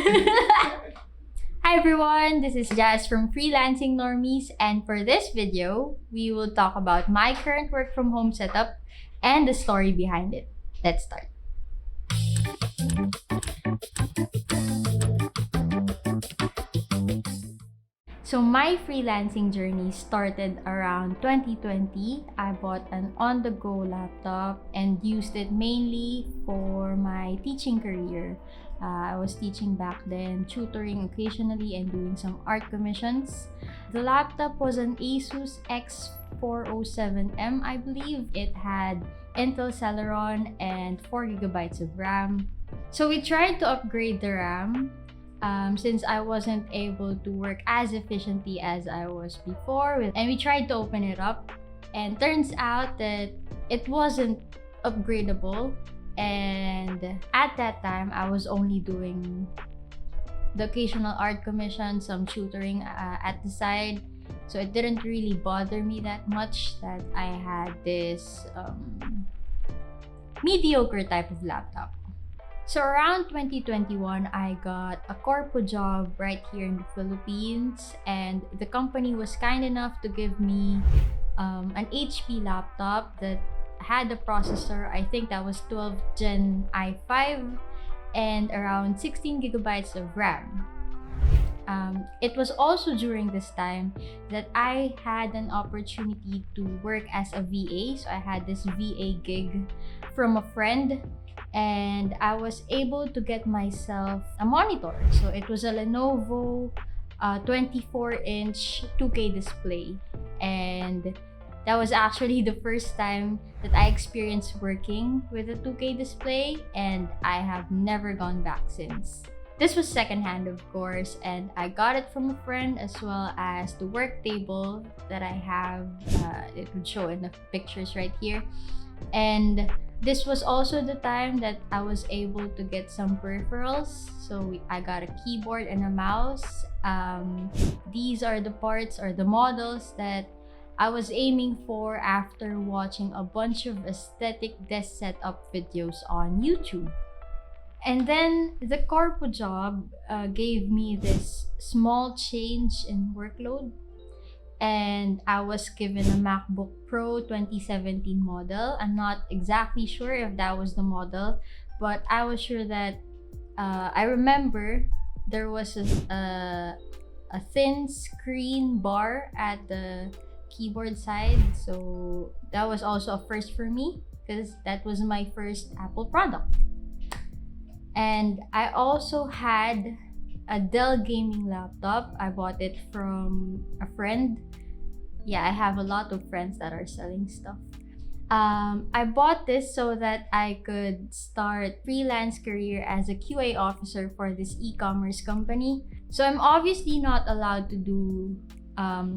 Hi everyone, this is Jazz from Freelancing Normies, and for this video, we will talk about my current work from home setup and the story behind it. Let's start. So my freelancing journey started around 2020. I bought an on-the-go laptop and used it mainly for my teaching career. I was teaching back then, tutoring occasionally and doing some art commissions. The laptop was an Asus X407M, I believe. It had Intel Celeron and 4GB of RAM. So we tried to upgrade the RAM. Since I wasn't able to work as efficiently as I was before, and we tried to open it up, and turns out that it wasn't upgradable. And at that time, I was only doing the occasional art commission, some tutoring at the side, so it didn't really bother me that much that I had this mediocre type of laptop. So around 2021, I got a corpo job right here in the Philippines, and the company was kind enough to give me an HP laptop that had a processor, I think that was 12 Gen i5, and around 16GB of RAM. It was also during this time that I had an opportunity to work as a VA. So I had this VA gig from a friend, and I was able to get myself a monitor. So it was a Lenonvo 24-inch 2K display, and that was actually the first time that I experienced working with a 2K display, and I have never gone back since. This was secondhand, of course, and I got it from a friend, as well as the work table that I have. It would show in the pictures right here. And this was also the time that I was able to get some peripherals. So I got a keyboard and a mouse. These are the parts or the models that I was aiming for after watching a bunch of aesthetic desk setup videos on YouTube. And then the corpo job gave me this small change in workload, and I was given a Macbook Pro 2017 model. I'm not exactly sure if that was the model, but I was sure that I remember there was a thin screen bar at the keyboard side. So that was also a first for me because that was my first Apple product. And I also had a Dell gaming laptop. I bought it from a friend. Yeah, I have a lot of friends that are selling stuff. I bought this so that I could start freelance career as a QA officer for this e-commerce company. So I'm obviously not allowed to do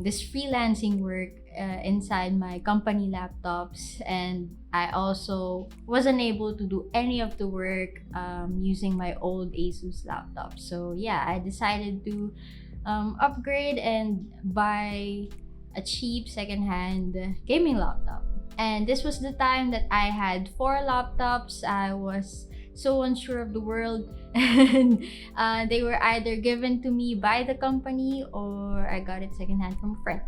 this freelancing work inside my company laptops, and I also wasn't able to do any of the work using my old Asus laptop. So yeah, I decided to upgrade and buy a cheap secondhand gaming laptop. And this was the time that I had 4 laptops. I was so unsure of the world, and they were either given to me by the company or I got it secondhand from a friend.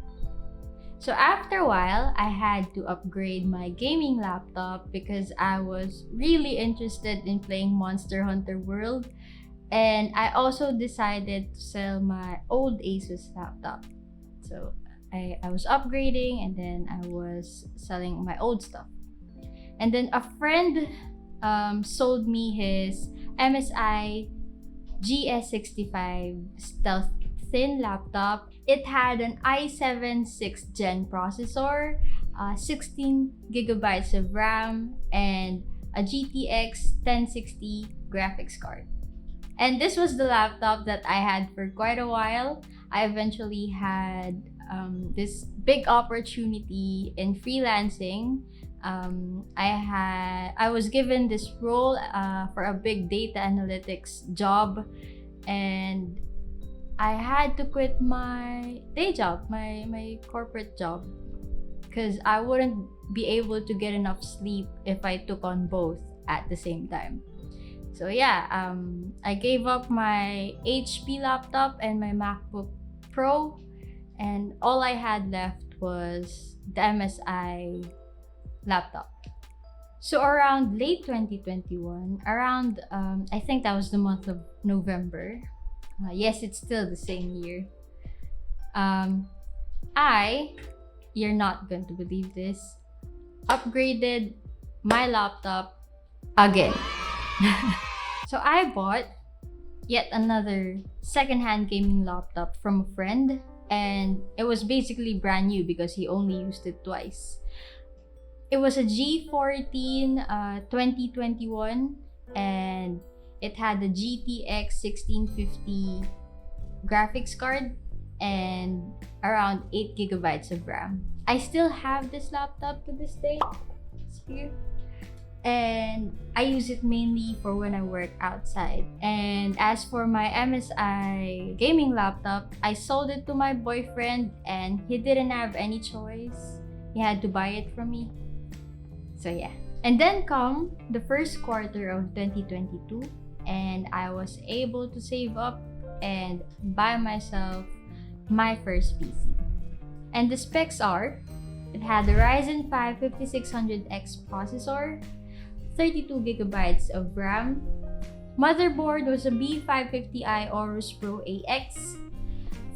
So after a while, I had to upgrade my gaming laptop because I was really interested in playing Monster Hunter World, and I also decided to sell my old Asus laptop. So I was upgrading, and then I was selling my old stuff. And then a friend sold me his MSI GS65 Stealth Thin laptop. It had an i7 6th gen processor, 16GB of RAM, and a GTX 1060 graphics card. And this was the laptop that I had for quite a while. I eventually had this big opportunity in freelancing. I was given this role for a big data analytics job, and I had to quit my day job, my corporate job, because I wouldn't be able to get enough sleep if I took on both at the same time. So yeah, I gave up my HP laptop and my MacBook Pro, and all I had left was the MSI laptop. So around late 2021, around I think that was the month of November. Yes, it's still the same year. You're not going to believe this, upgraded my laptop again. So I bought yet another secondhand gaming laptop from a friend, and it was basically brand new because he only used it twice. It was a G14 2021, and it had the GTX 1650 graphics card and around 8 gigabytes of RAM. I still have this laptop to this day. It's here. And I use it mainly for when I work outside. And as for my MSI gaming laptop, I sold it to my boyfriend and he didn't have any choice. He had to buy it from me. So yeah. And then come the first quarter of 2022, and I was able to save up and buy myself my first PC. And the specs are, it had the Ryzen 5 5600X processor, 32 gigabytes of RAM. Motherboard was a B550 Aorus Pro Ax,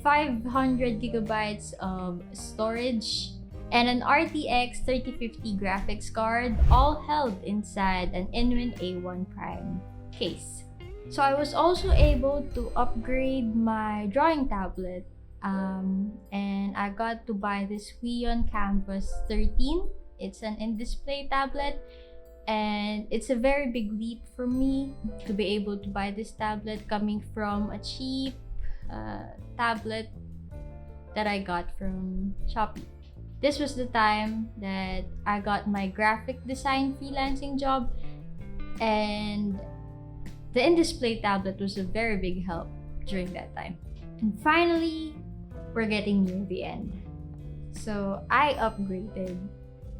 500 gigabytes of storage, and an RTX 3050 graphics card, all held inside an Inwin A1 Prime case. So I was also able to upgrade my drawing tablet, and I got to buy this Huion Kamvas 13. It's an in-display tablet, and it's a very big leap for me to be able to buy this tablet coming from a cheap tablet that I got from Shopee. This was the time that I got my graphic design freelancing job, and the in-display tablet was a very big help during that time. And finally, we're getting near the end. So I upgraded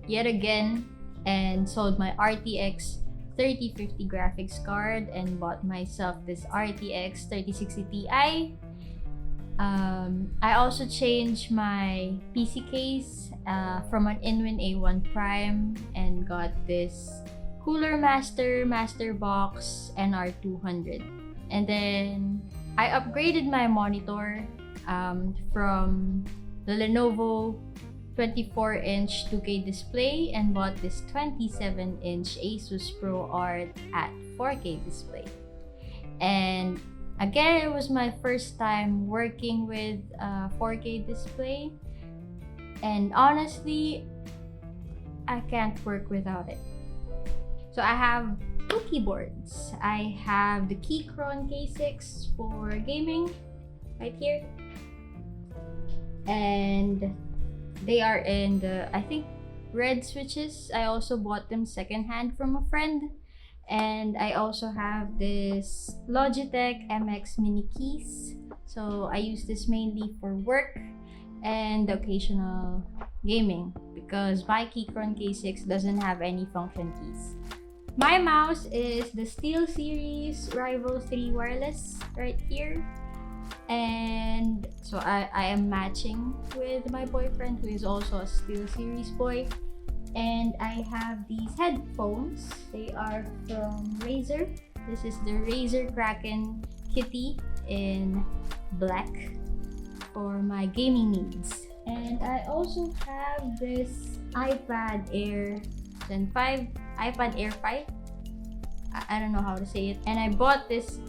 yet again and sold my RTX 3050 graphics card and bought myself this RTX 3060 Ti. I also changed my PC case from an Inwin A1 Prime and got this Cooler Master Masterbox NR200. And then I upgraded my monitor from the Lenonvo 24-inch 2K display and bought this 27-inch Asus Proart at 4K display. And again, it was my first time working with a 4K display, and honestly, I can't work without it. So I have two keyboards. I have the Keychron K6 for gaming, right here, and they are in the, I think, red switches. I also bought them secondhand from a friend. And I also have this Logitech MX mini keys. So I use this mainly for work and occasional gaming because my Keychron K6 doesn't have any function keys. My mouse is the SteelSeries Rival 3 wireless right here. And so I am matching with my boyfriend, who is also a SteelSeries boy. And I have these headphones. They are from Razer. This is the Razer Kraken Kitty in black for my gaming needs. And I also have this iPad Air 5. I don't know how to say it. And I bought this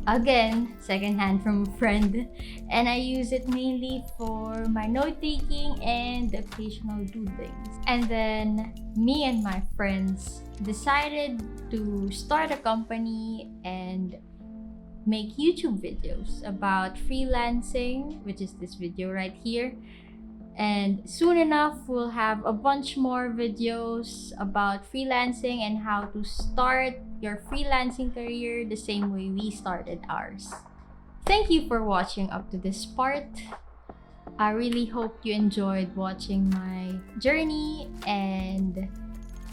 again secondhand from a friend, and I use it mainly for my note-taking and occasional doodling. And then me and my friends decided to start a company and make YouTube videos about freelancing, which is this video right here. And soon enough, we'll have a bunch more videos about freelancing and how to start your freelancing career the same way we started ours. Thank you for watching up to this part. I really hope you enjoyed watching my journey and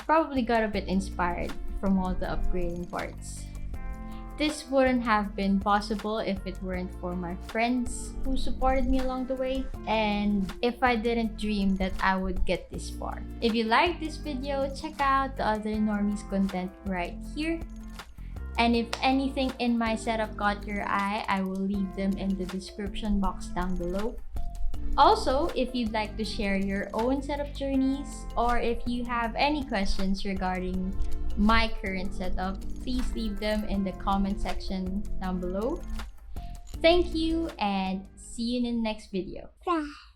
probably got a bit inspired from all the upgrading parts. This wouldn't have been possible if it weren't for my friends who supported me along the way, and if I didn't dream that I would get this far. If you like this video, check out the other normies content right here. And if anything in my setup caught your eye, I will leave them in the description box down below. Also, if you'd like to share your own setup journeys, or if you have any questions regarding my current setup, please leave them in the comment section down below. Thank you, and see you in the next video. Bye.